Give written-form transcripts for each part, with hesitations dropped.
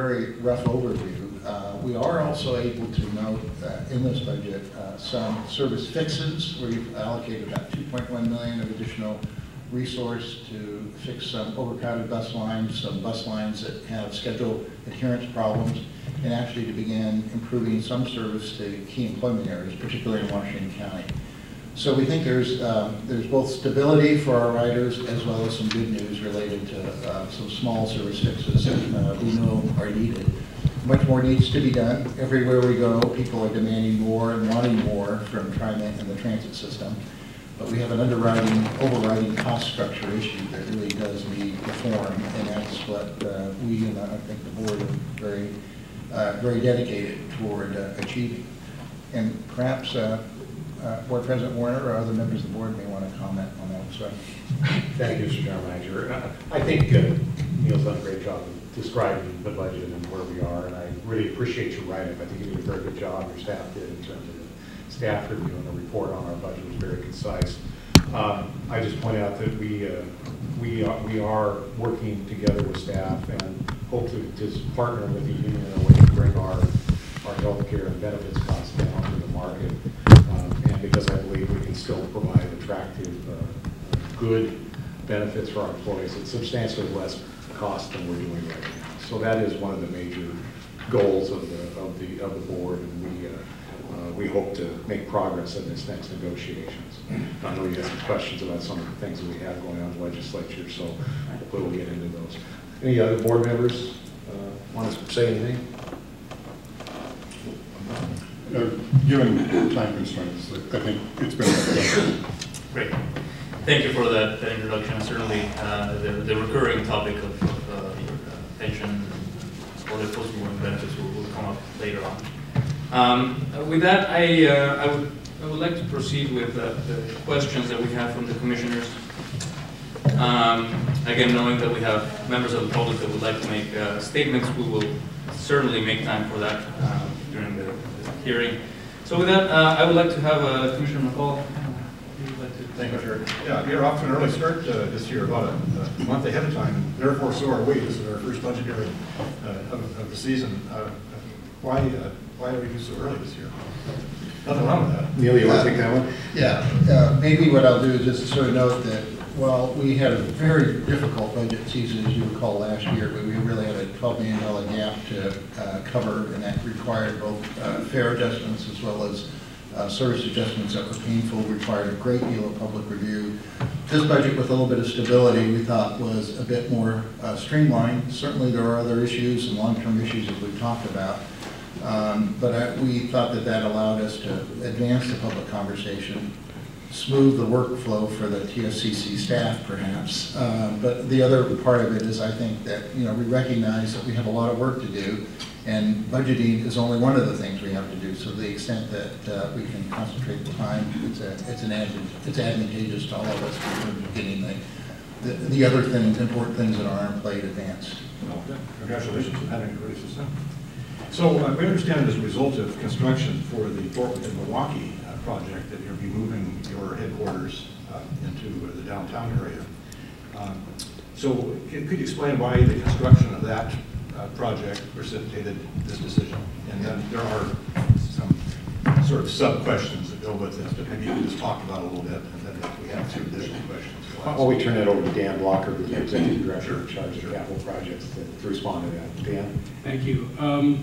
very rough overview. We are also able to note in this budget some service fixes. We've allocated about $2.1 million of additional resource to fix some overcrowded bus lines, some bus lines that have schedule adherence problems, and actually to begin improving some service to key employment areas, particularly in Washington County. So we think there's both stability for our riders as well as some good news related to some small service fixes that we know are needed. Much more needs to be done. Everywhere we go, people are demanding more and wanting more from TriMet and the transit system. But we have an overriding cost structure issue that really does need reform, and that's what we and I think the board are very dedicated toward achieving. And perhaps Board President Warner or other members of the board may want to comment on that. So. Thank you, Mr. General Manager. I think Neil's done a great job of describing the budget and where we are, and I really appreciate your write-up. I think you did a very good job, your staff did, in terms of the staff review, and the report on our budget was very concise. I just point out that we are working together with staff and hope to just partner with the union in a way to bring our health care and benefits costs down to the market. And because I believe we can still provide attractive, good benefits for our employees at substantially less cost than we're doing right now. So that is one of the major goals of the board, and we hope to make progress in this next negotiations. I know you have some questions about some of the things that we have going on in the legislature, so hopefully we'll get into those. Any other board members want to say anything? Given time constraints, I think it's been great. Thank you for that introduction. Certainly, the recurring topic of your pension or the post-mortem benefits will come up later on. With that, I would like to proceed with the questions that we have from the commissioners. Again, knowing that we have members of the public that would like to make statements, we will certainly make time for that during the hearing. So with that, I would like to have Commissioner McCall. Thank you, Chair. Yeah, you're off to an early start this year, about a month ahead of time, and therefore so are we. This is our first budget hearing of the season. Why are we so early this year? Nothing wrong with that. Neil, you want to take that one? Yeah, maybe what I'll do is just sort of note that while we had a very difficult budget season, as you recall, last year, but we really had a $12 million gap to cover, and that required both fare adjustments as well as service adjustments that were painful, required a great deal of public review. This budget, with a little bit of stability, we thought was a bit more streamlined. Certainly there are other issues and long-term issues as we've talked about, but we thought that allowed us to advance the public conversation, smooth the workflow for the TSCC staff, perhaps. But the other part of it is, I think that we recognize that we have a lot of work to do, and budgeting is only one of the things we have to do. So to the extent that we can concentrate the time, it's advantageous to all of us in terms of getting the other things, important things that are on our plate advanced. Well, congratulations on having a great system. So we understand as a result of construction for the Fort Within Milwaukee project that you'll be moving your headquarters into the downtown area. So could you explain why the construction of that project precipitated this decision? And then there are some sort of sub-questions that go with this, but maybe you can just talk about it a little bit, and then if we have two additional questions. Well, we turn that over to Dan Blocker, who's the Executive Director in charge of capital projects, to respond to that. Dan? Thank you.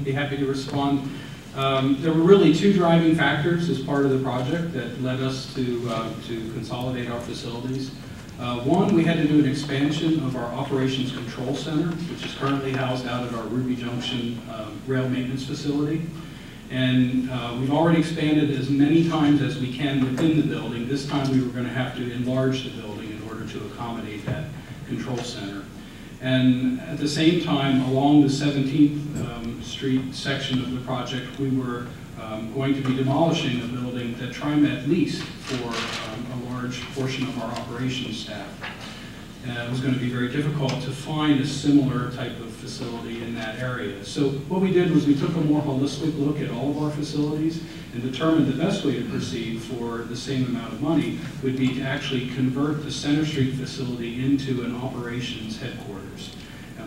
Be happy to respond. There were really two driving factors as part of the project that led us to consolidate our facilities. One, we had to do an expansion of our Operations Control Center, which is currently housed out at our Ruby Junction rail maintenance facility. And we've already expanded as many times as we can within the building. This time we were going to have to enlarge the building in order to accommodate that control center. And at the same time, along the 17th Street section of the project, we were going to be demolishing a building that TriMet leased for a large portion of our operations staff. It was going to be very difficult to find a similar type of facility in that area. So what we did was we took a more holistic look at all of our facilities and determined the best way to proceed for the same amount of money would be to actually convert the Center Street facility into an operations headquarters.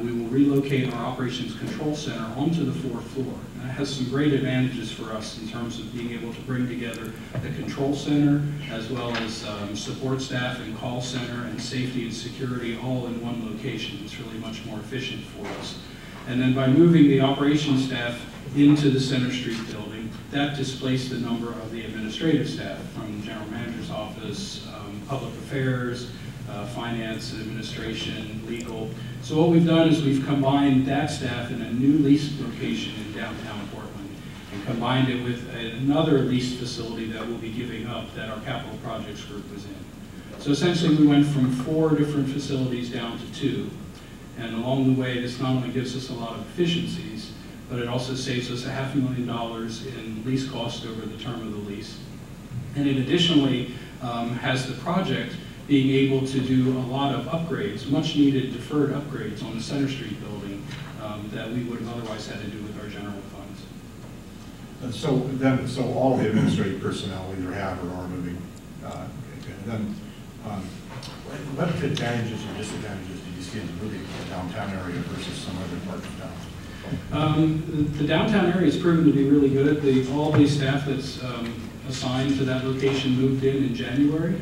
We will relocate our operations control center onto the 4th floor. And that has some great advantages for us in terms of being able to bring together the control center as well as support staff and call center and safety and security all in one location. It's really much more efficient for us. And then by moving the operations staff into the Center Street building, that displaced a number of the administrative staff from the general manager's office, public affairs, finance and administration, legal. So what we've done is we've combined that staff in a new leased location in downtown Portland and combined it with another leased facility that we'll be giving up that our capital projects group was in. So essentially we went from 4 different facilities down to 2. And along the way, this not only gives us a lot of efficiencies, but it also saves us $500,000 in lease cost over the term of the lease. And it additionally has the project being able to do a lot of upgrades, much needed deferred upgrades on the Center Street building that we would have otherwise had to do with our general funds. And so all the administrative personnel either have or are moving. Then what advantages or disadvantages do you see in moving to the downtown area versus some other parts of town? The downtown area has proven to be really good. All the staff that's assigned to that location moved in January.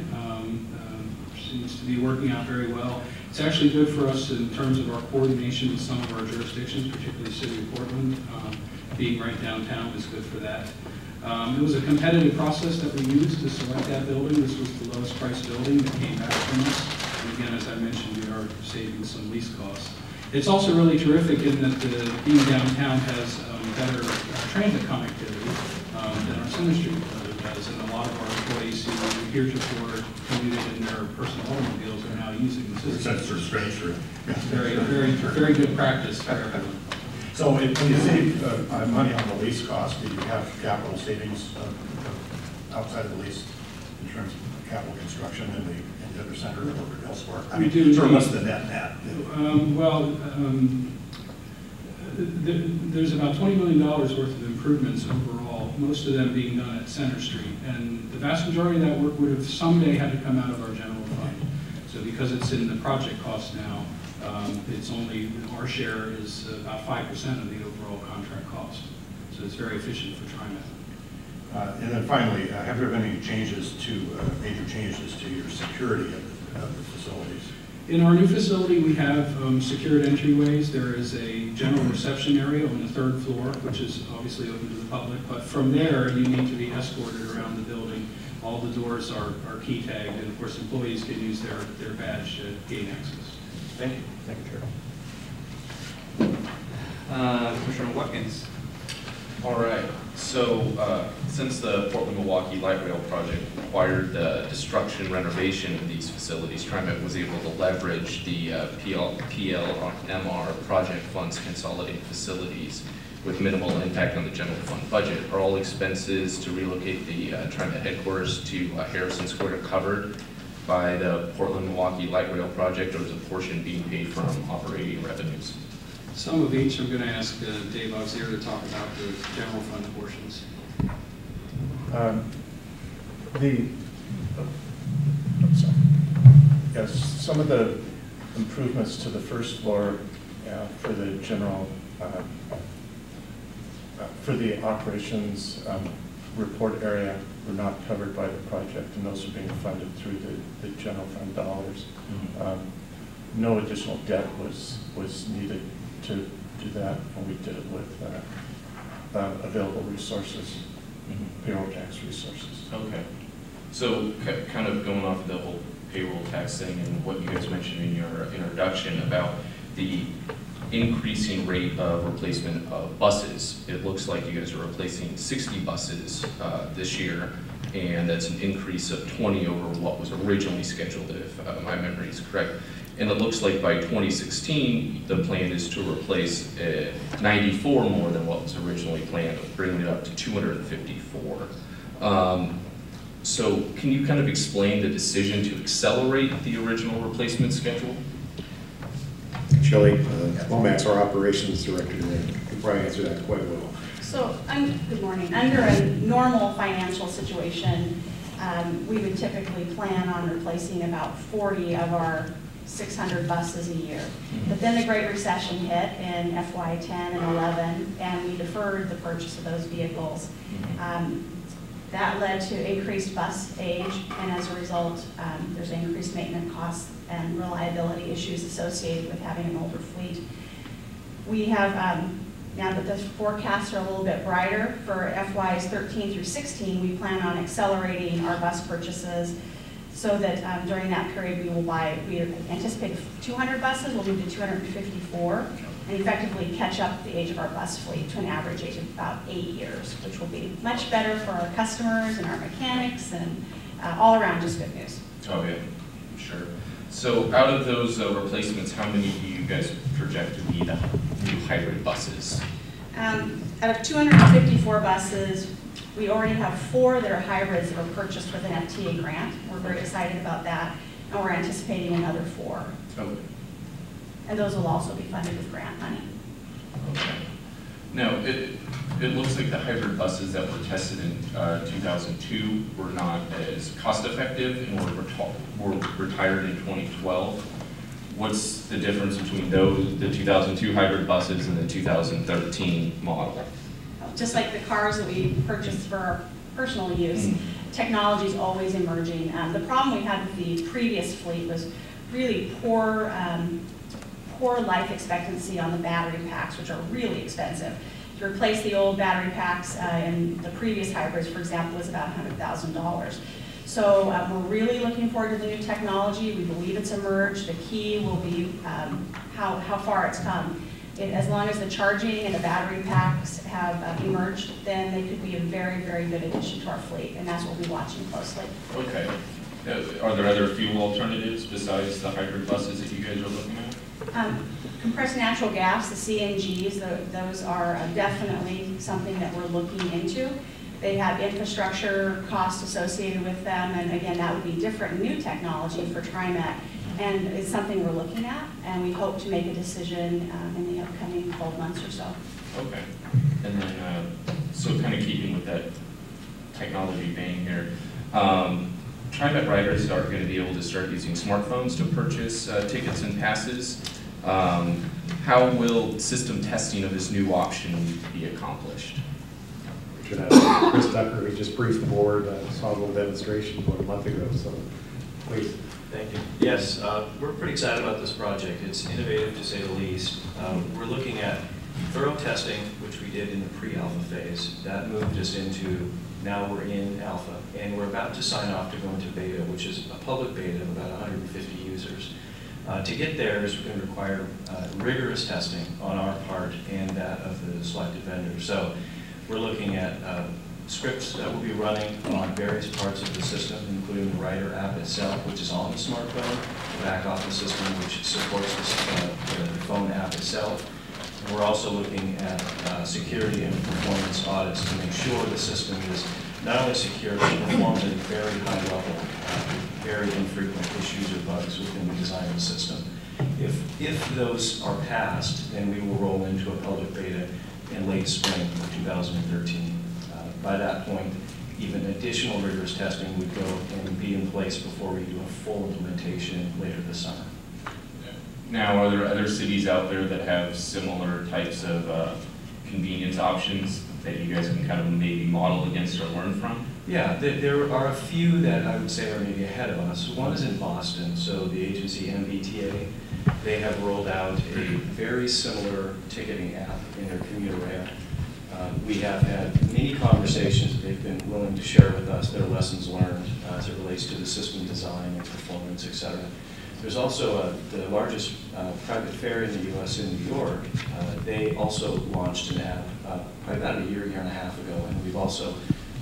Seems to be working out very well. It's actually good for us in terms of our coordination with some of our jurisdictions, particularly the City of Portland. Being right downtown is good for that. It was a competitive process that we used to select that building. This was the lowest priced building that came back from us. And again, as I mentioned, we are saving some lease costs. It's also really terrific in that being downtown has better transit connectivity than our Center Street building does. And a lot of our employees who heretofore commuted in their personal automobiles are now using the system. That's sort of strange for Very good practice for everyone. So when you save money on the lease cost, do you have capital savings outside of the lease in terms of capital construction in the other center or elsewhere? I mean, do. Sort of what's the net? There's about $20 million worth of improvements overall, most of them being done at Center Street. And the vast majority of that work would have someday had to come out of our general fund. So because it's in the project cost now, it's only, our share is about 5% of the overall contract cost. So it's very efficient for TriMet. And then finally, have there been any changes major changes to your security of the facilities? In our new facility, we have secured entryways. There is a general reception area on the 3rd floor, which is obviously open to the public. But from there, you need to be escorted around the building. All the doors are key tagged, and of course, employees can use their badge to gain access. Thank you. Thank you, Chair. Commissioner Watkins. All right. So since the Portland-Milwaukee Light Rail project required the destruction and renovation of these facilities, TriMet was able to leverage the PLMR project funds consolidating facilities with minimal impact on the general fund budget. Are all expenses to relocate the TriMet headquarters to Harrison Square covered by the Portland-Milwaukee Light Rail project, or is a portion being paid from operating revenues? Some of each. I'm going to ask Dave Auxier to talk about the general fund portions. Yes, some of the improvements to the first floor for the general, for the operations report area were not covered by the project, and those are being funded through the general fund dollars. Mm-hmm. No additional debt was needed to do that, and we did it with available resources, payroll tax resources. Okay. So kind of going off the whole payroll tax thing and what you guys mentioned in your introduction about the increasing rate of replacement of buses. It looks like you guys are replacing 60 buses this year, and that's an increase of 20 over what was originally scheduled, if my memory is correct. And it looks like by 2016, the plan is to replace 94 more than what was originally planned, bringing it up to 254. So can you kind of explain the decision to accelerate the original replacement schedule? Shelley Lomax, our operations director, could probably answer that quite well. So, good morning. Under a normal financial situation, we would typically plan on replacing about 40 of our 600 buses a year. But then the Great Recession hit in FY10 and 11, and we deferred the purchase of those vehicles. That led to increased bus age, and as a result, there's increased maintenance costs and reliability issues associated with having an older fleet. We have, now that the forecasts are a little bit brighter for FYs 13 through 16, we plan on accelerating our bus purchases so that during that period we anticipate 200 buses, we'll move to 254, and effectively catch up the age of our bus fleet to an average age of about 8 years, which will be much better for our customers and our mechanics, and all around just good news. Oh yeah, sure. So out of those replacements, how many do you guys project to be the new hybrid buses? Out of 254 buses, we already have 4 that are hybrids that were purchased with an FTA grant. We're very excited about that, and we're anticipating another 4. Okay. And those will also be funded with grant money. Okay. Now, it looks like the hybrid buses that were tested in 2002 were not as cost effective and were retired in 2012. What's the difference between the 2002 hybrid buses and the 2013 model? Just like the cars that we purchased for our personal use, technology is always emerging. The problem we had with the previous fleet was really poor life expectancy on the battery packs, which are really expensive. To replace the old battery packs in the previous hybrids, for example, was about $100,000. So we're really looking forward to the new technology. We believe it's emerged. The key will be how far it's come. As long as the charging and the battery packs have emerged, then they could be a very, very good addition to our fleet, and that's what we'll be watching closely. Okay. Are there other fuel alternatives besides the hybrid buses that you guys are looking at? Compressed natural gas, the CNGs, those are definitely something that we're looking into. They have infrastructure costs associated with them, and again, that would be different new technology for TriMet, and it's something we're looking at, and we hope to make a decision in the upcoming 12 months or so. Okay. And then, so kind of keeping with that technology vein here, TriMet riders are going to be able to start using smartphones to purchase tickets and passes. How will system testing of this new option be accomplished? Should have Chris Tucker, who just briefed the board, saw a little demonstration about a month ago, so please. Thank you. Yes, we're pretty excited about this project. It's innovative to say the least. We're looking at thorough testing, which we did in the pre-alpha phase. That moved us into, now we're in alpha, and we're about to sign off to go into beta, which is a public beta of about 150 users. To get there is going to require rigorous testing on our part and that of the selected vendor. So we're looking at scripts that will be running on various parts of the system, including the rider app itself, which is on the smartphone, the back office system, which supports the phone app itself. And we're also looking at security and performance audits to make sure the system is not only secure, but performs at a very high level, very infrequent issues or bugs within the design of the system. If those are passed, then we will roll into a public beta in late spring of 2013. By that point, even additional rigorous testing would go and be in place before we do a full implementation later this summer. Now, are there other cities out there that have similar types of convenience options that you guys can kind of maybe model against or learn from? Yeah, there are a few that I would say are maybe ahead of us. One is in Boston, so the agency MBTA, they have rolled out a very similar ticketing app in their commuter rail. We have had many conversations that they've been willing to share with us their lessons learned as it relates to the system design and performance, et cetera. There's also the largest private ferry in the U.S. in New York. They also launched an app probably about a year and a half ago, and we've also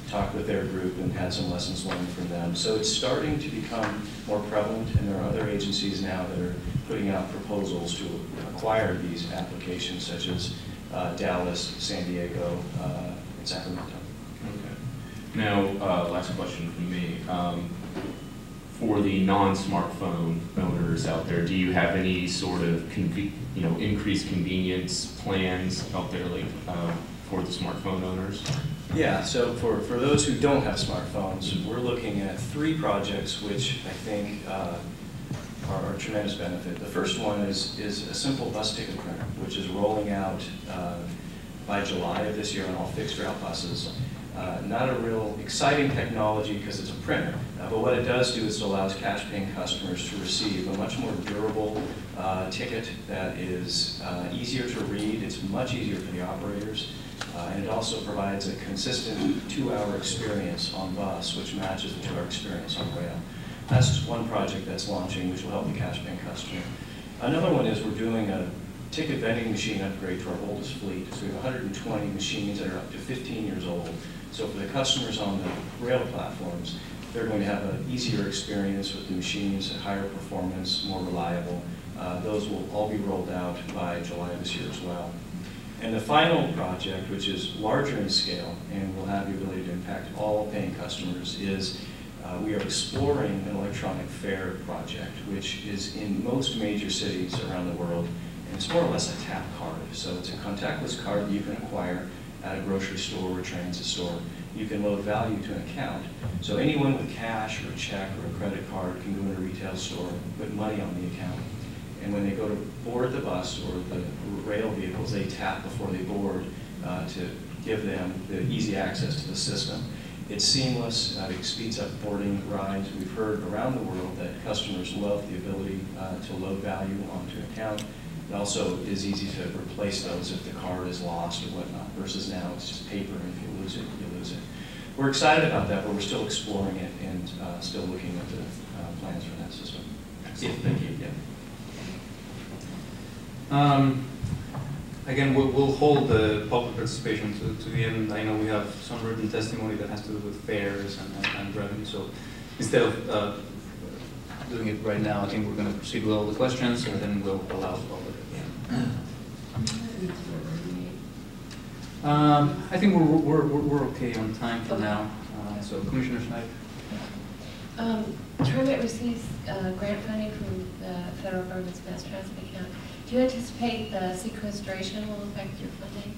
talked with their group and had some lessons learned from them. So it's starting to become more prevalent, and there are other agencies now that are putting out proposals to acquire these applications, such as Dallas, San Diego, and Sacramento. Okay. Now, last question from me. For the non-smartphone owners out there, do you have any sort of increased convenience plans out there, like for the smartphone owners? Yeah, so for those who don't have smartphones, we're looking at 3 projects which I think are a tremendous benefit. The first one is a simple bus ticket printer, which is rolling out by July of this year on all fixed route buses. Not a real exciting technology because it's a printer, but what it does do is it allows cash-paying customers to receive a much more durable ticket that is easier to read. It's much easier for the operators, and it also provides a consistent 2-hour experience on bus, which matches the 2-hour experience on rail. That's just one project that's launching, which will help the cash-paying customer. Another one is we're doing a ticket vending machine upgrade to our oldest fleet. So we have 120 machines that are up to 15 years old. So for the customers on the rail platforms, they're going to have an easier experience with the machines, a higher performance, more reliable. Those will all be rolled out by July of this year as well. And the final project, which is larger in scale and will have the ability to impact all paying customers, is we are exploring an electronic fare project, which is in most major cities around the world. And it's more or less a tap card. So it's a contactless card that you can acquire at a grocery store or a transit store. You can load value to an account. So anyone with cash or a check or a credit card can go in a retail store, put money on the account. And when they go to board the bus or the rail vehicles, they tap before they board to give them the easy access to the system. It's seamless. It speeds up boarding rides. We've heard around the world that customers love the ability to load value onto an account. It also is easy to replace those if the card is lost or whatnot, versus now it's just paper, and if you lose it, you lose it. We're excited about that, but we're still exploring it and still looking at the plans for that system. Yeah, thank you. Yeah. Again, we'll hold the public participation to the end. I know we have some written testimony that has to do with fares and revenue, so instead of doing it right now, I think we're going to proceed with all the questions, and then we'll allow the public. I think we're okay on time for now. So, Commissioner Schneider. TriMet receives grant funding from the federal government's mass transit account. Do you anticipate sequestration will affect your funding?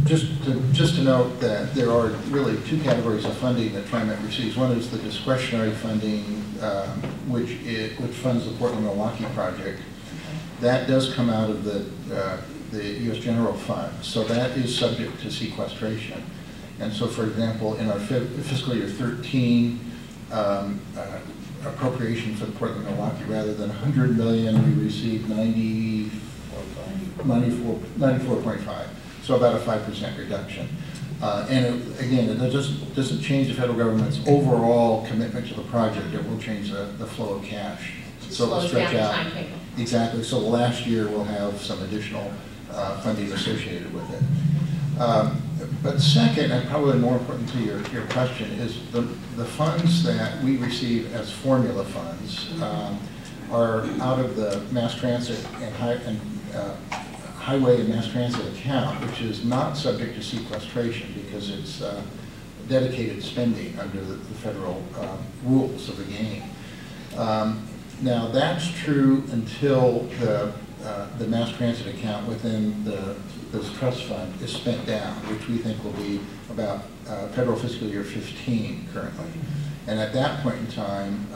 Just to note that there are really 2 categories of funding that TriMet receives. One is the discretionary funding, which funds the Portland-Milwaukee project. That does come out of the U.S. General Fund, so that is subject to sequestration. And so, for example, in our fiscal year 13 appropriation for the Portland-Milwaukee, rather than $100 million, we received 94.5. So about a 5% reduction. Again, it doesn't change the federal government's overall commitment to the project. It will change the flow of cash. So it'll stretch out. Exactly. So last year we'll have some additional funding associated with it. But second, and probably more important to your question, is the funds that we receive as formula funds are out of the mass transit and highway and mass transit account, which is not subject to sequestration because it's dedicated spending under the federal rules of the game. Now that's true until the mass transit account within this trust fund is spent down, which we think will be about federal fiscal year 15 currently. And at that point in time,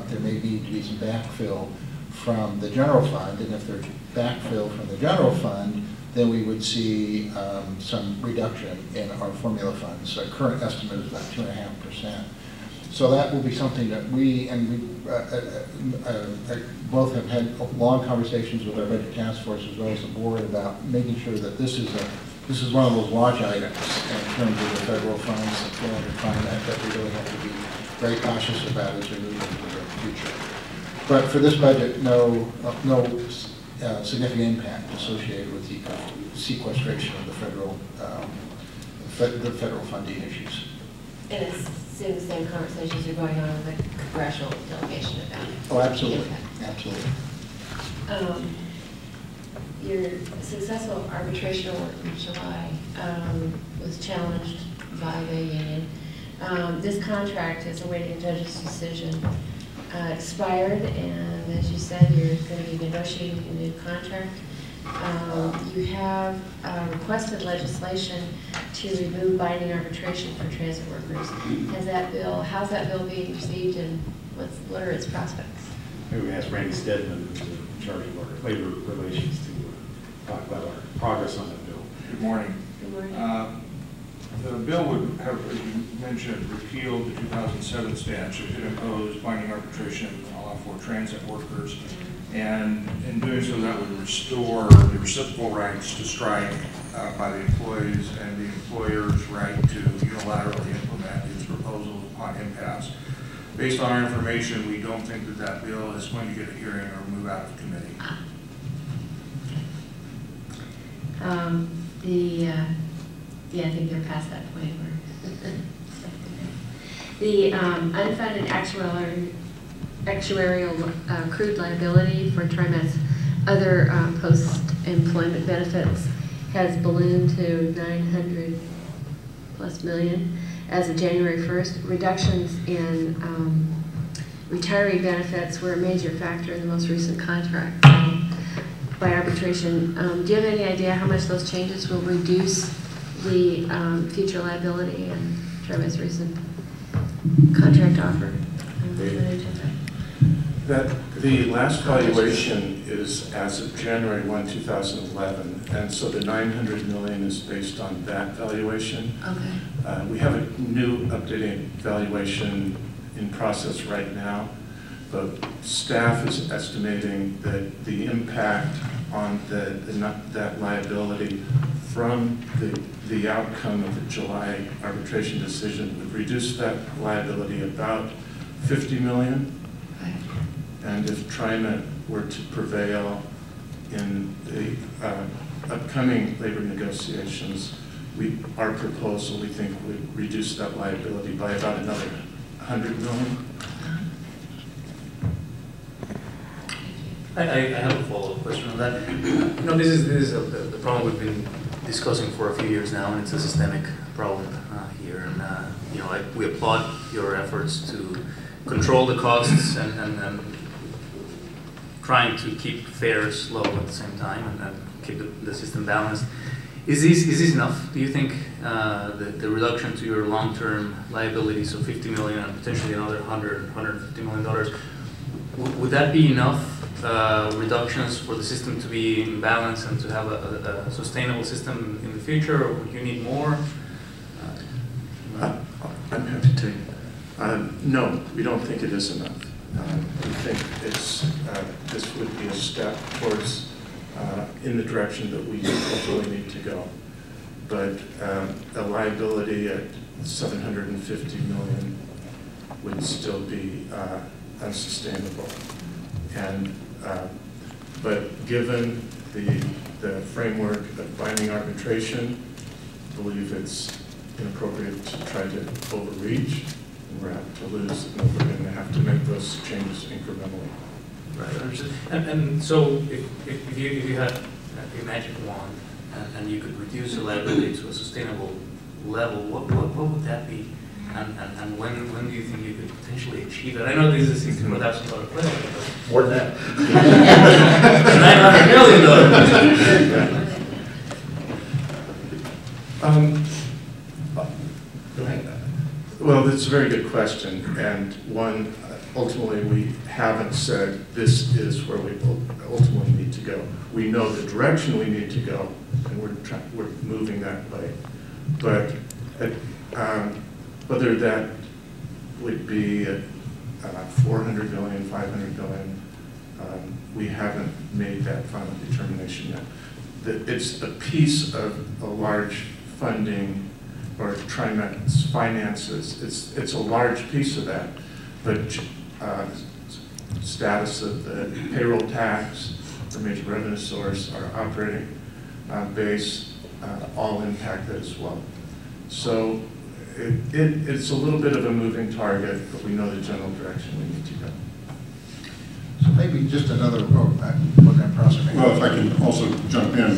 there may need to be some backfill from the general fund, and if there's backfill from the general fund, then we would see some reduction in our formula funds. Our current estimate is about 2.5%. So that will be something that we both have had long conversations with our budget task force as well as the board about making sure that this is one of those watch items in terms of the federal funds that go under TriMet that we really have to be very cautious about as we move into the future. But for this budget, no significant impact associated with the sequestration of the federal funding issues. And it's the same conversations are going on with the congressional delegation about it. Oh, absolutely, absolutely. Your successful arbitration award in July was challenged by the union. This contract is awaiting a judge's decision. Expired, and as you said, you're going to be negotiating a new contract. You have requested legislation to remove binding arbitration for transit workers. How's that bill being received, and what are its prospects? Maybe we ask Randy Stedman, who's in charge of our labor relations, to talk about our progress on that bill. Good morning. Good morning. The bill would have, as you mentioned, repealed the 2007 statute. It imposed binding arbitration for transit workers, and in doing so, that would restore the reciprocal rights to strike by the employees and the employer's right to unilaterally implement its proposals upon impasse. Based on our information, we don't think that that bill is going to get a hearing or move out of committee. Yeah, I think they're past that point. The unfunded actuarial accrued liability for TriMet's other post-employment benefits has ballooned to $900+ million as of January 1st. Reductions in retiree benefits were a major factor in the most recent contract by arbitration. Do you have any idea how much those changes will reduce the future liability and TriMet's recent contract offer? That the last valuation is as of January 1, 2011, and so the $900 million is based on that valuation. Okay. We have a new updated valuation in process right now, but staff is estimating that the impact on that liability from the outcome of the July arbitration decision would reduce that liability about $50 million. Right. And if TriMet were to prevail in the upcoming labor negotiations, our proposal, we think, would reduce that liability by about another $100 million. I have a follow-up question on that. You know, this is the problem we've been discussing for a few years now, and it's a systemic problem here. And you know, we applaud your efforts to control the costs and trying to keep fares low at the same time and keep the system balanced. Is this enough? Do you think the reduction to your long-term liabilities of $50 million and potentially another $150 million, would that be enough reductions for the system to be in balance and to have a sustainable system in the future, or would you need more? I'm happy to take it. No, we don't think it is enough. We think this would be a step towards in the direction that we ultimately need to go. But a liability at $750 million would still be unsustainable. And but given the framework of binding arbitration, I believe it's inappropriate to try to overreach, and we're apt to lose, and we're going to have to make those changes incrementally. Right. And so if you had a magic wand and you could reduce the liability to a sustainable level, what would that be? And when do you think you could potentially achieve it? I know this is $600,000 question, but More than that. $900 million. Go ahead. Well, that's a very good question, and one ultimately we haven't said this is where we ultimately need to go. We know the direction we need to go, and we're moving that way. But whether that would be at 400 million, 500 million, we haven't made that final determination yet. It's a piece of a large funding or TriMet's finances. It's a large piece of that, but status of the payroll tax, the major revenue source, our operating base, all impact that as well. So it's a little bit of a moving target, but we know the general direction we need to go. So maybe just another program process. Well, if I can also jump in,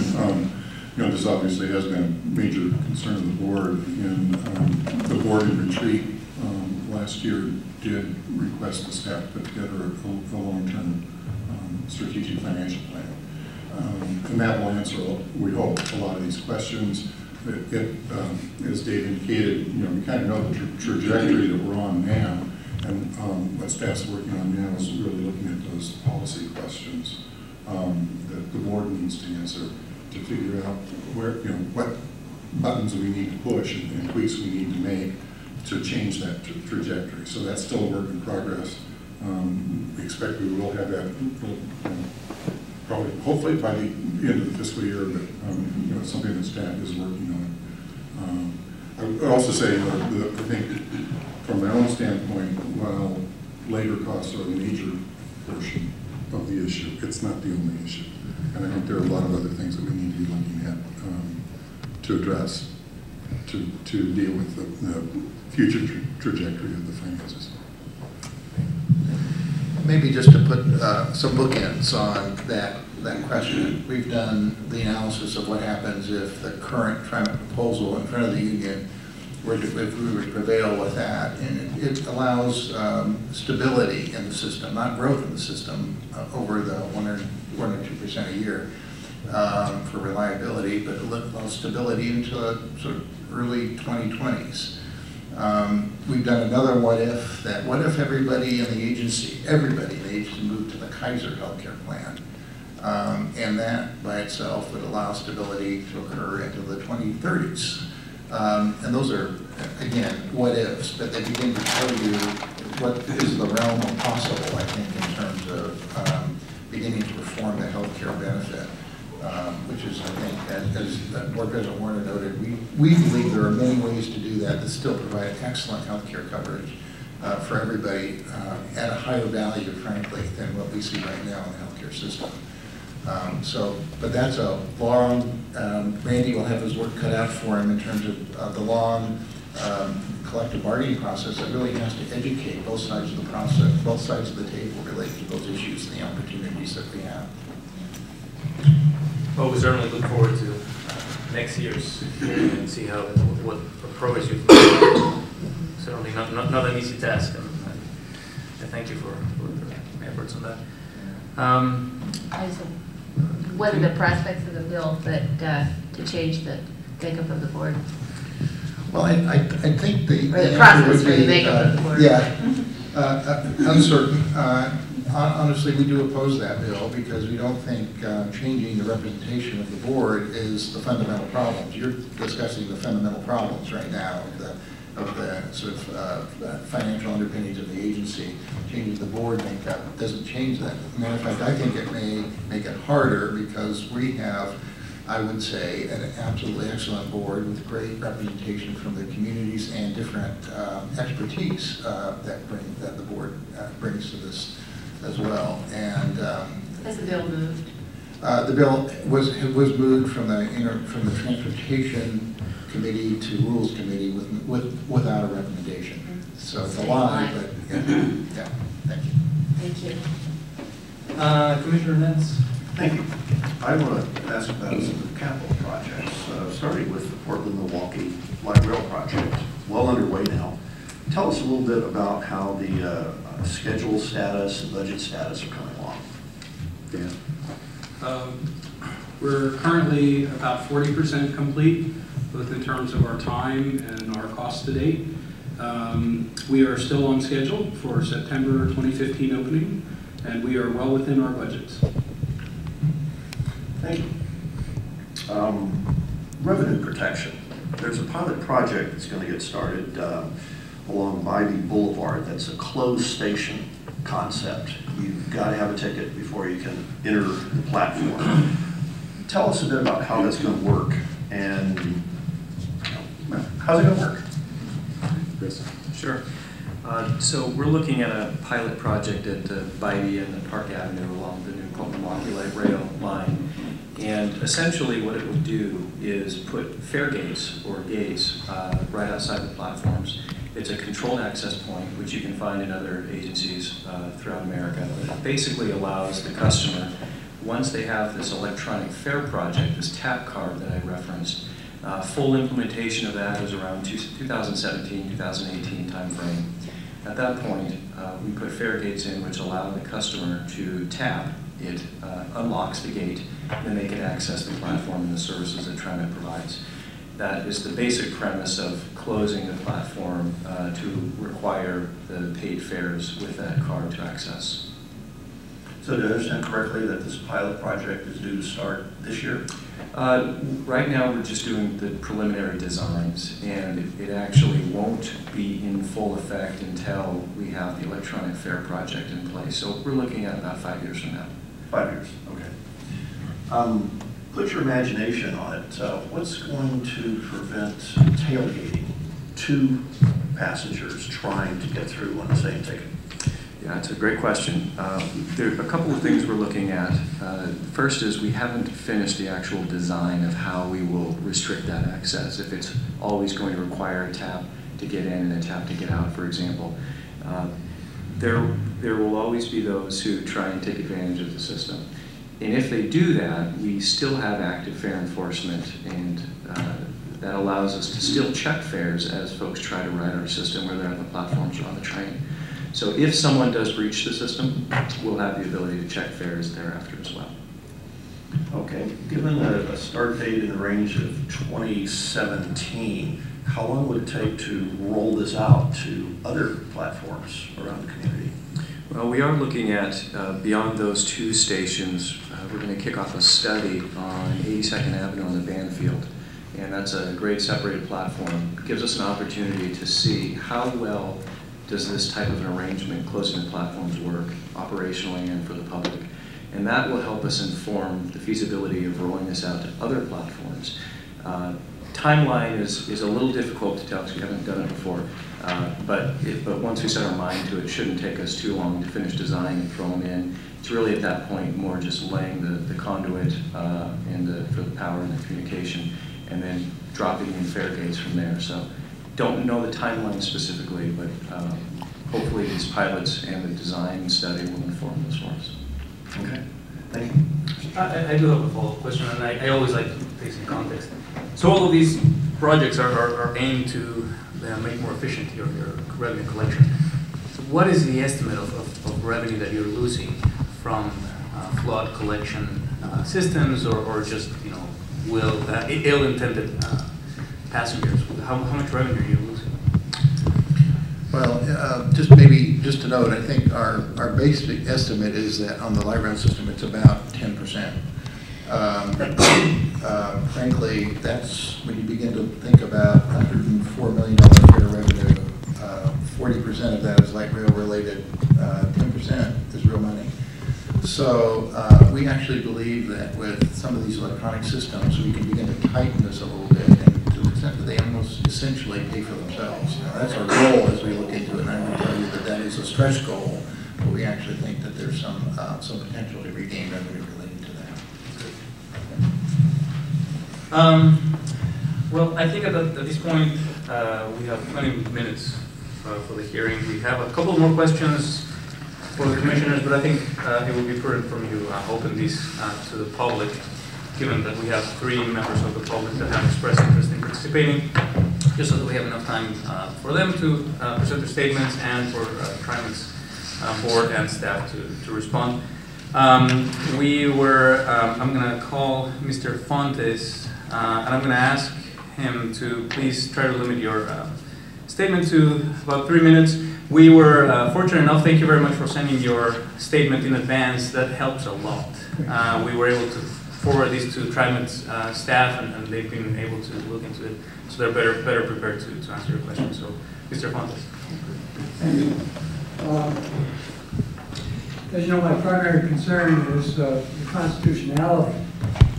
you know, this obviously has been a major concern of the board, and the board in retreat last year did request the staff put together a long-term strategic financial plan. And that will answer, we hope, a lot of these questions. as Dave indicated, we kind of know the trajectory that we're on now, and what staff's working on now is really looking at those policy questions that the board needs to answer to figure out where, what buttons we need to push and tweaks we need to make to change that trajectory. So that's still a work in progress. We expect we will have that probably, hopefully by the end of the fiscal year, but it's something that staff is working on. I would also say, I think from my own standpoint, while labor costs are the major portion of the issue, it's not the only issue. And I think there are a lot of other things that we need to be looking at to address, to deal with the future trajectory of the finances. Maybe just to put some bookends on that question. We've done the analysis of what happens if the current TriMet proposal in front of the union if we were to prevail with that, and it allows stability in the system, not growth in the system over the 1 or 2% a year for reliability, but it allows stability into a sort of early 2020s. We've done another what if, that what if everybody in the agency moved to the Kaiser healthcare plan, and that by itself would allow stability to occur into the 2030s. And those are, again, what ifs, but they begin to tell you what is the realm of possible, I think, in terms of beginning to reform the healthcare benefit, which is, I think, as Board President Warner noted, we believe there are many ways to do that still provide excellent healthcare coverage for everybody at a higher value, frankly, than what we see right now in the healthcare system. But that's a long, Randy will have his work cut out for him in terms of the long collective bargaining process that really has to educate both sides of the process, both sides of the table related to those issues and the opportunities that we have. Well, we certainly look forward to next year's hearing and see how what progress you've made. Certainly not an easy task, and I thank you for the efforts on that. What are the prospects of the bill that to change the makeup of the board? Well, I think the process for the makeup of the board. Yeah, uncertain. Honestly, we do oppose that bill because we don't think changing the representation of the board is the fundamental problems. You're discussing the fundamental problems right now of the sort of financial underpinnings of the agency. Changing the board makeup doesn't change that. As a matter of fact, I think it may make it harder because we have, I would say, an absolutely excellent board with great representation from the communities and different expertise that the board brings to this as well. And has the bill moved? The bill was moved from the Transportation Committee to Rules Committee without a recommendation. So it's a lie, but yeah. Thank you. Thank you. Commissioner Nance. Thank you. I want to ask about some capital projects, starting with the Portland-Milwaukee Light Rail project, well underway now. Tell us a little bit about how the schedule status and budget status are coming along. Dan? We're currently about 40% complete, both in terms of our time and our cost to date. We are still on schedule for September 2015 opening, and we are well within our budgets. Thank you. Revenue protection. There's a pilot project that's going to get started along Bybee Boulevard. That's a closed station concept. You've got to have a ticket before you can enter the platform. Tell us a bit about how that's going to work and how's it going to work? Chris? Sure. So we're looking at a pilot project at Bybee and Park Avenue along the new Milwaukee Light Rail line. And essentially what it would do is put fare gates or gates right outside the platforms. It's a controlled access point, which you can find in other agencies throughout America. It basically allows the customer, once they have this electronic fare project, this tap card that I referenced, full implementation of that is around 2017, 2018 timeframe. At that point, we put fare gates in which allow the customer to tap. It unlocks the gate, and they can access the platform and the services that TriMet provides. That is the basic premise of closing the platform to require the paid fares with that card to access. So do I understand correctly that this pilot project is due to start this year? Right now, we're just doing the preliminary designs, and it actually won't be in full effect until we have the electronic fare project in place. So we're looking at about 5 years from now. 5 years, okay. Put your imagination on it. What's going to prevent tailgating two passengers trying to get through on the same ticket? Yeah, it's a great question. There are a couple of things we're looking at. First is we haven't finished the actual design of how we will restrict that access. If it's always going to require a tap to get in and a tap to get out, for example. There will always be those who try and take advantage of the system. And if they do that, we still have active fare enforcement, and that allows us to still check fares as folks try to ride our system, whether on the platforms or on the train. So if someone does breach the system, we'll have the ability to check fares thereafter as well. Okay, given a start date in the range of 2017, how long would it take to roll this out to other platforms around the community? Well, we are looking at, beyond those two stations, we're going to kick off a study on 82nd Avenue on the Banfield. And that's a great separated platform. It gives us an opportunity to see how well does this type of an arrangement, closing the platforms, work operationally and for the public. And that will help us inform the feasibility of rolling this out to other platforms. Timeline is a little difficult to tell because we haven't done it before. But once we set our mind to it, it shouldn't take us too long to finish design and throw them in. It's really at that point more just laying the conduit for the power and the communication, and then dropping in fare gates from there. So don't know the timeline specifically, but hopefully these pilots and the design study will inform those for us. Okay, thank you. I do have a follow-up question, and I always like to put things in context. So all of these projects are aimed to make more efficient your revenue collection. So what is the estimate of revenue that you're losing from flood collection systems, or just ill-intended passengers? How much revenue are you losing? Well, just to note, I think our basic estimate is that on the light rail system, it's about 10%. Frankly, that's when you begin to think about $104 million fare revenue. 40% of that is light rail related. 10% is real money. So we actually believe that with some of these electronic systems, we can begin to tighten this a little bit, and to the extent that they almost essentially pay for themselves. Now, that's our goal as we look into it, and I will tell you that that is a stretch goal, but we actually think that there's some potential to regain revenue related to that. Well, I think at this point, we have 20 minutes for the hearing. We have a couple more questions for the commissioners, but I think it would be prudent for me to open these to the public, given that we have 3 members of the public that have expressed interest in participating, just so that we have enough time for them to present their statements and for TriMet's board and staff to respond. I'm going to call Mr. Fontes, and I'm going to ask him to please try to limit your statement to about 3 minutes. We were fortunate enough, thank you very much for sending your statement in advance. That helps a lot. We were able to forward these to TriMet's staff, and they've been able to look into it, so they're better prepared to answer your questions. So, Mr. Fontes. Thank you. As you know, my primary concern is the constitutionality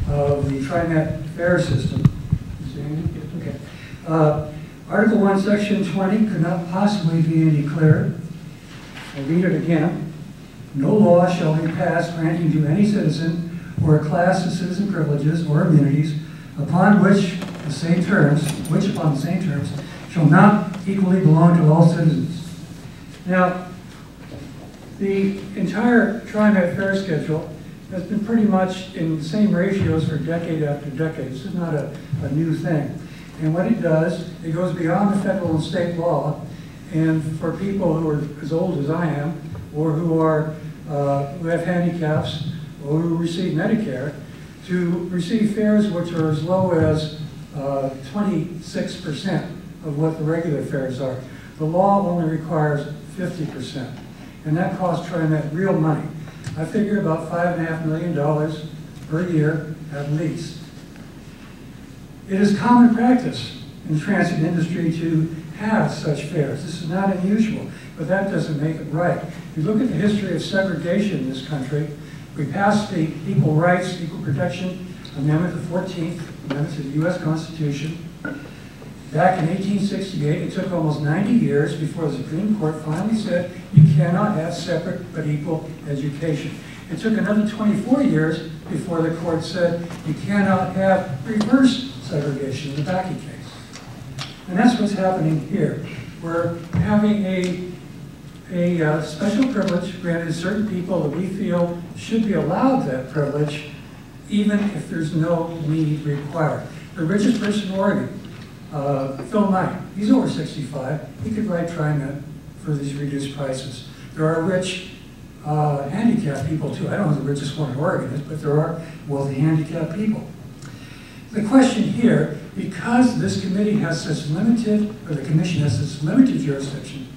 of the TriMet fare system. Okay. Article 1, Section 20 could not possibly be any clearer. I'll read it again. No law shall be passed granting to any citizen or a class of citizen privileges or immunities upon which upon the same terms, shall not equally belong to all citizens. Now, the entire TriMet fare schedule has been pretty much in the same ratios for decade after decade. This is not a new thing. And what it does, it goes beyond the federal and state law, and for people who are as old as I am, or who have handicaps, or who receive Medicare, to receive fares which are as low as 26% of what the regular fares are. The law only requires 50%, and that costs TriMet real money. I figure about $5.5 million per year at least. It is common practice in the transit industry to have such fares. This is not unusual, but that doesn't make it right. If you look at the history of segregation in this country, we passed the Equal Rights, Equal Protection Amendment, the 14th Amendment to the U.S. Constitution. Back in 1868, it took almost 90 years before the Supreme Court finally said you cannot have separate but equal education. It took another 24 years before the court said you cannot have reverse segregation in the Bakke case. And that's what's happening here. We're having a special privilege granted to certain people that we feel should be allowed that privilege, even if there's no need required. The richest person in Oregon, Phil Knight, he's over 65. He could ride TriMet for these reduced prices. There are rich handicapped people too. I don't know who the richest one in Oregon is, but there are wealthy handicapped people. The question here, because this committee has such limited, or the commission has such limited jurisdiction,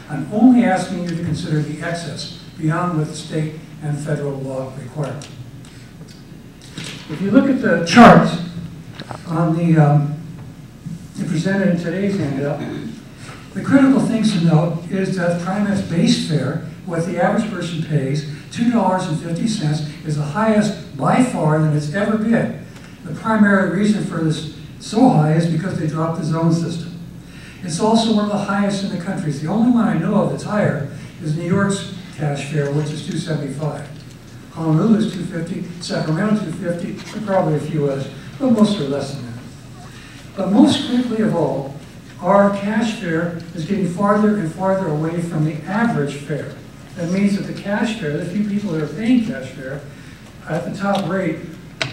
I'm only asking you to consider the excess beyond what the state and federal law require. If you look at the charts on the presented in today's handout, the critical things to note is that TriMet's base fare, what the average person pays, $2.50, is the highest by far than it's ever been. The primary reason for this so high is because they dropped the zone system. It's also one of the highest in the country. The only one I know of that's higher is New York's cash fare, which is $2.75. Honolulu is $2.50, Sacramento $2.50, and probably a few others, but most are less than that. But most critically of all, our cash fare is getting farther and farther away from the average fare. That means that the cash fare, the few people that are paying cash fare at the top rate,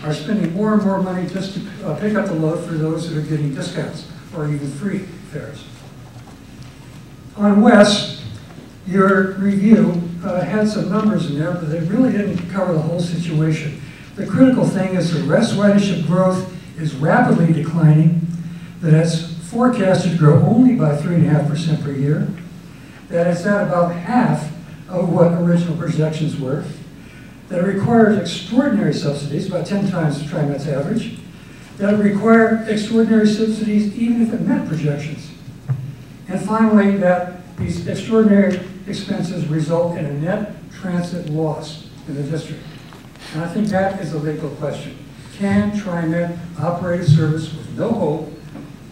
are spending more and more money just to pick up the load for those that are getting discounts or even free fares. On West, your review had some numbers in there, but they really didn't cover the whole situation. The critical thing is the West ridership growth is rapidly declining, that it's forecasted to grow only by 3.5% per year, that it's at about half of what original projections were, that it requires extraordinary subsidies, about 10 times TriMet's average, that it requires extraordinary subsidies even if it met projections. And finally, that these extraordinary expenses result in a net transit loss in the district. And I think that is a legal question. Can TriMet operate a service with no hope,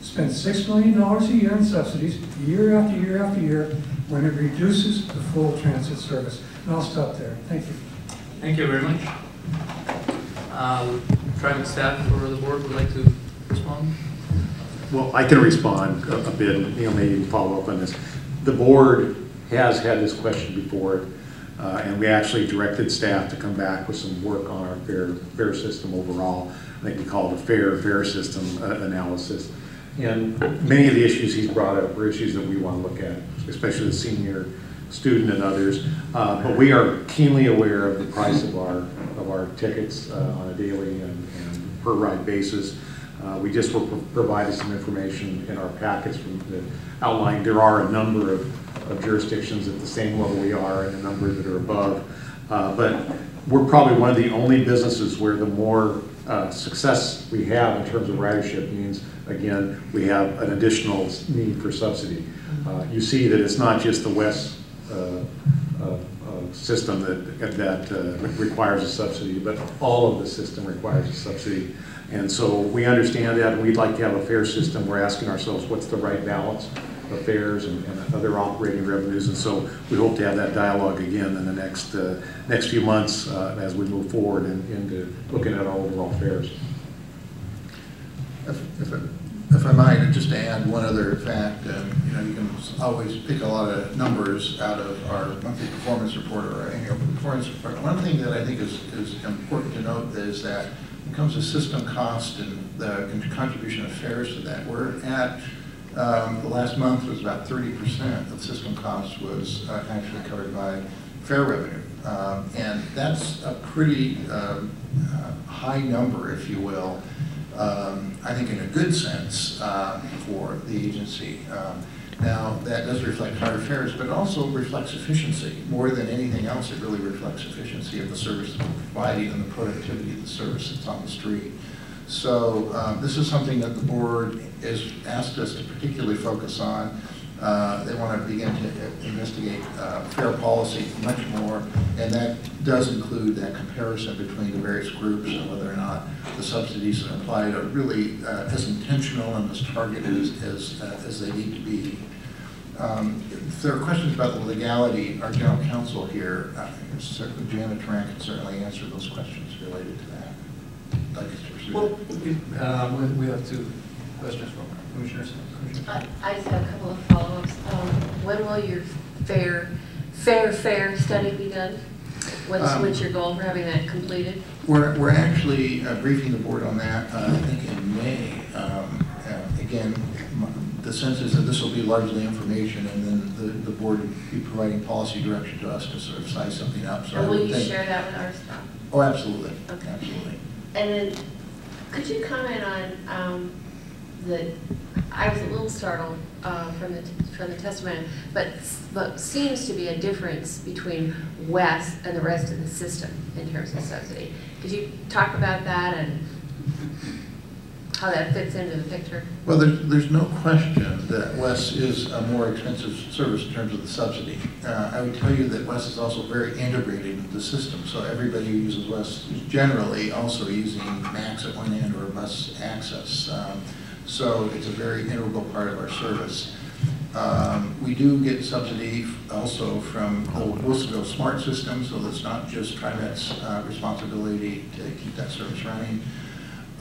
spend $6 million a year in subsidies, year after year after year, when it reduces the full transit service? And I'll stop there. Thank you. Thank you very much. TriMet staff or the board would like to respond? Well, I can respond a bit, maybe follow up on this. The board has had this question before, and we actually directed staff to come back with some work on our fare system overall. I think we call it a fare system analysis. And many of the issues he's brought up were issues that we want to look at, especially the senior student and others. But we are keenly aware of the price of our tickets on a daily and per ride basis. We just were provided some information in our packets from the outline. There are a number of jurisdictions at the same level we are and a number that are above. But we're probably one of the only businesses where the more success we have in terms of ridership means, again, we have an additional need for subsidy. You see that it's not just the West system that requires a subsidy, but all of the system requires a subsidy. And so we understand that, and we'd like to have a fare system. We're asking ourselves what's the right balance of fares and other operating revenues, and so we hope to have that dialogue again in the next few months as we move forward into looking at our overall fares. If I might, just to add one other fact, you can always pick a lot of numbers out of our monthly performance report or our annual performance report. One thing that I think is important to note is that when it comes to system cost and the contribution of fares to that, we're at, the last month was about 30% of system costs was actually covered by fare revenue. And that's a pretty high number, if you will. I think in a good sense for the agency. Now, that does reflect higher fares, but it also reflects efficiency. More than anything else, it really reflects efficiency of the service that we're providing and the productivity of the service that's on the street. So this is something that the board has asked us to particularly focus on. They want to begin to investigate fare policy much more, and that does include that comparison between the various groups and whether or not the subsidies that are applied are really as intentional and as targeted as they need to be. If there are questions about the legality, our general counsel here, Janet Tran, can certainly answer those questions related to that. I'd like us to pursue Well, that. we have two questions from commissioners. I just have a couple of follow-ups. When will your fair study be done? What's your goal for having that completed? We're actually briefing the board on that, I think in May. Again, the sense is that this will be largely information, and then the board will be providing policy direction to us to sort of size something up. So and will you share that with our staff? Oh, absolutely. Okay. Absolutely. And then, could you comment on I was a little startled from the testimony, but seems to be a difference between WES and the rest of the system in terms of subsidy. Could you talk about that and how that fits into the picture? Well, there's no question that WES is a more expensive service in terms of the subsidy. I would tell you that WES is also very integrated into the system, so everybody who uses WES is generally also using MAX at one end or bus access. So it's a very integral part of our service. We do get subsidy also from the Wilsonville Smart System, so that's not just TriMet's responsibility to keep that service running.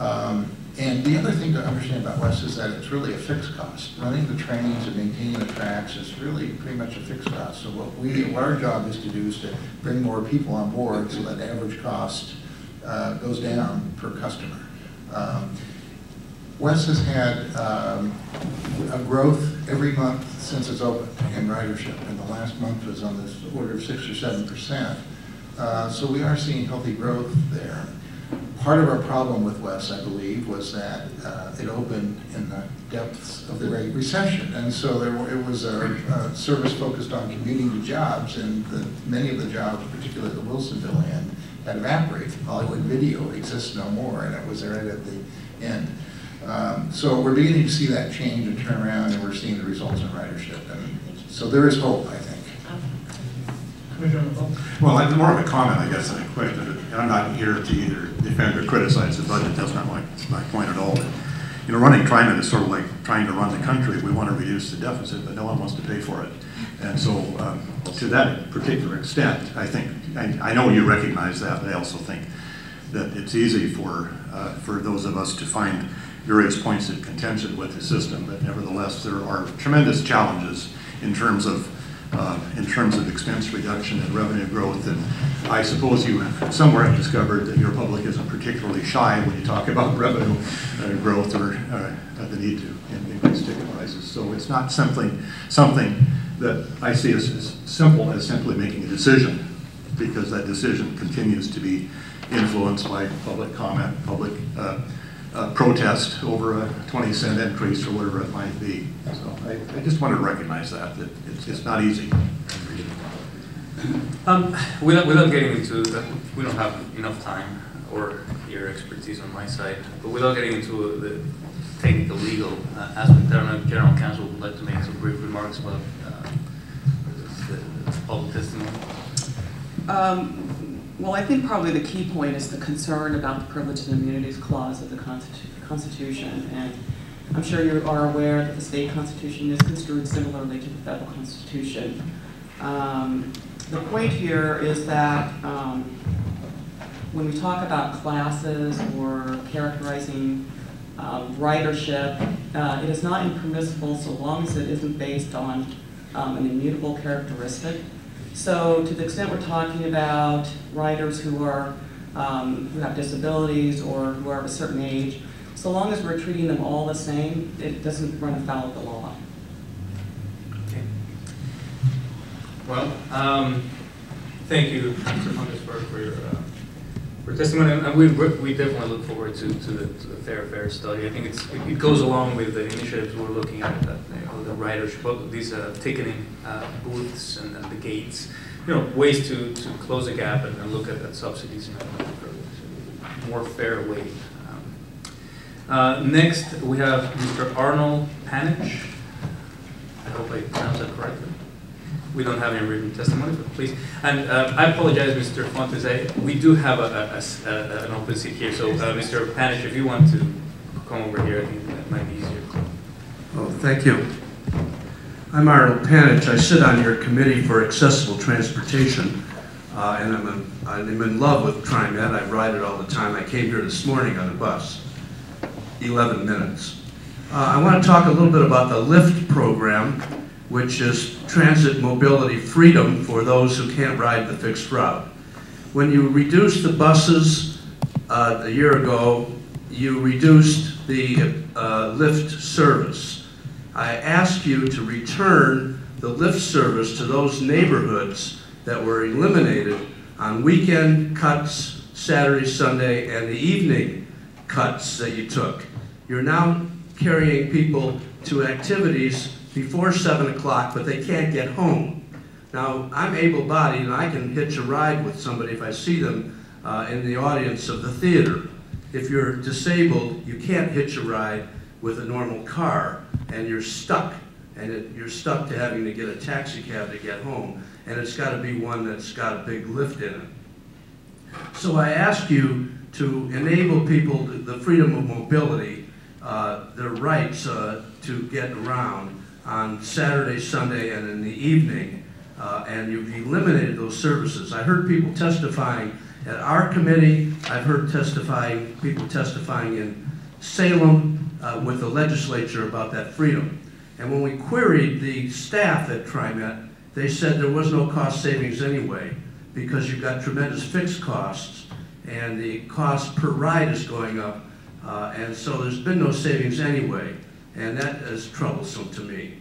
And the other thing to understand about WES is that it's really a fixed cost. Running the trains and maintaining the tracks is really pretty much a fixed cost. So what our job is to do is to bring more people on board so that the average cost goes down per customer. WES has had a growth every month since it's opened in ridership, and the last month was on this order of 6 or 7%. So we are seeing healthy growth there. Part of our problem with WES, I believe, was that it opened in the depths of the Great Recession, and so it was a service focused on commuting to jobs, and many of the jobs, particularly the Wilsonville end, had evaporated. Hollywood Video exists no more, and it was right at the end. So we're beginning to see that change and turn around, and we're seeing the results in ridership. And so there is hope, I think. Well, it's more of a comment, I guess, than a question. And I'm not here to either defend or criticize the budget. That's not my point at all. But, you know, running TriMet is sort of like trying to run the country. We want to reduce the deficit, but no one wants to pay for it. And so to that particular extent, I think, I know you recognize that, but I also think that it's easy for those of us to find various points of contention with the system, but nevertheless, there are tremendous challenges in terms of expense reduction and revenue growth. And I suppose you somewhere have discovered that your public isn't particularly shy when you talk about revenue growth or the need to increase ticket prices. So it's not something that I see as simple as simply making a decision, because that decision continues to be influenced by public comment, public protest over a 20-cent increase or whatever it might be. So I just want to recognize that it's not easy. Without getting into that, we don't have enough time or your expertise on my side, but without getting into the technical legal aspect, I don't know if General Counsel would like to make some brief remarks about the public testimony. Well, I think probably the key point is the concern about the Privileges and Immunities Clause of the Constitution. And I'm sure you are aware that the state constitution is construed similarly to the federal constitution. The point here is that when we talk about classes or characterizing ridership, it is not impermissible so long as it isn't based on an immutable characteristic. So to the extent we're talking about riders who have disabilities or who are of a certain age, so long as we're treating them all the same, it doesn't run afoul of the law. Okay. Well, thank you, Mr. Fungus, for your for testimony, and we definitely look forward to the Fair study. I think it goes along with the initiatives we're looking at, the ridership, these ticketing booths and the gates, ways to close the gap and look at subsidies in a more fair way. Next, we have Mr. Arnold Panich. I hope I pronounced that correctly. We don't have any written testimony, but please. And I apologize, Mr. Fontes. We do have an open seat here. So, Mr. Panich, if you want to come over here, I think that might be easier. Oh, thank you. I'm Arnold Panich. I sit on your committee for accessible transportation, and I'm in love with TriMet. I ride it all the time. I came here this morning on a bus, 11 minutes. I want to talk a little bit about the LIFT program, which is transit mobility freedom for those who can't ride the fixed route. When you reduced the buses a year ago, you reduced the LIFT service. I asked you to return the LIFT service to those neighborhoods that were eliminated on weekend cuts, Saturday, Sunday, and the evening cuts that you took. You're now carrying people to activities before 7 o'clock, but they can't get home. Now, I'm able-bodied, and I can hitch a ride with somebody if I see them in the audience of the theater. If you're disabled, you can't hitch a ride with a normal car, and you're stuck. And you're stuck to having to get a taxi cab to get home, and it's got to be one that's got a big lift in it. So I ask you to enable people the freedom of mobility, their rights to get around on Saturday, Sunday, and in the evening, and you've eliminated those services. I heard people testifying at our committee. I've heard people testifying in Salem with the legislature about that freedom. And when we queried the staff at TriMet, they said there was no cost savings anyway, because you've got tremendous fixed costs, and the cost per ride is going up, and so there's been no savings anyway, and that is troublesome to me.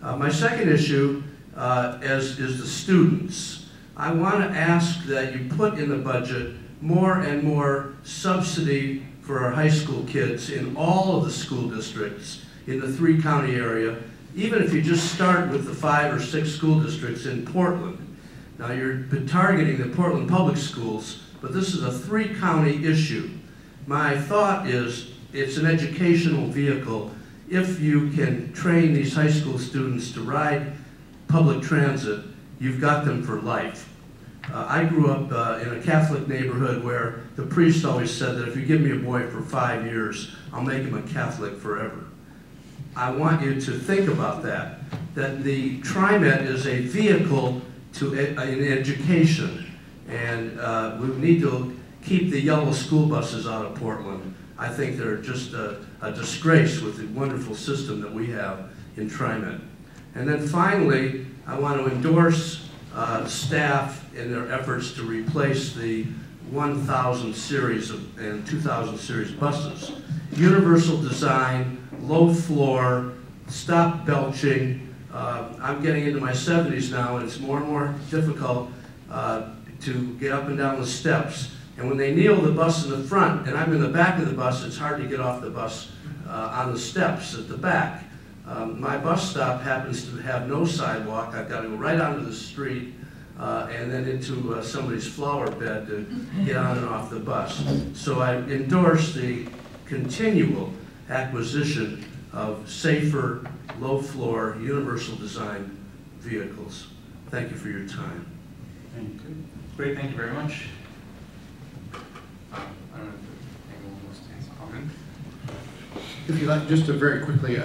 My second issue is the students. I want to ask that you put in the budget more and more subsidy for our high school kids in all of the school districts in the 3-county area, even if you just start with the 5 or 6 school districts in Portland. Now, you've been targeting the Portland public schools, but this is a 3-county issue. My thought is it's an educational vehicle. If you can train these high school students to ride public transit, you've got them for life. I grew up in a Catholic neighborhood where the priest always said that if you give me a boy for 5 years, I'll make him a Catholic forever. I want you to think about that the TriMet is a vehicle in education, and we need to keep the yellow school buses out of Portland. I think they're just a disgrace with the wonderful system that we have in TriMet. And then finally, I want to endorse staff in their efforts to replace the 1000 series and 2000 series buses. Universal design, low floor, stop belching. I'm getting into my 70s now, and it's more and more difficult to get up and down the steps. And when they kneel the bus in the front, and I'm in the back of the bus, it's hard to get off the bus on the steps at the back. My bus stop happens to have no sidewalk. I've got to go right onto the street and then into somebody's flower bed to get on and off the bus. So I endorse the continual acquisition of safer, low-floor, universal design vehicles. Thank you for your time. Thank you. Great, thank you very much. I don't know if anyone wants to comment. If you like, just to very quickly,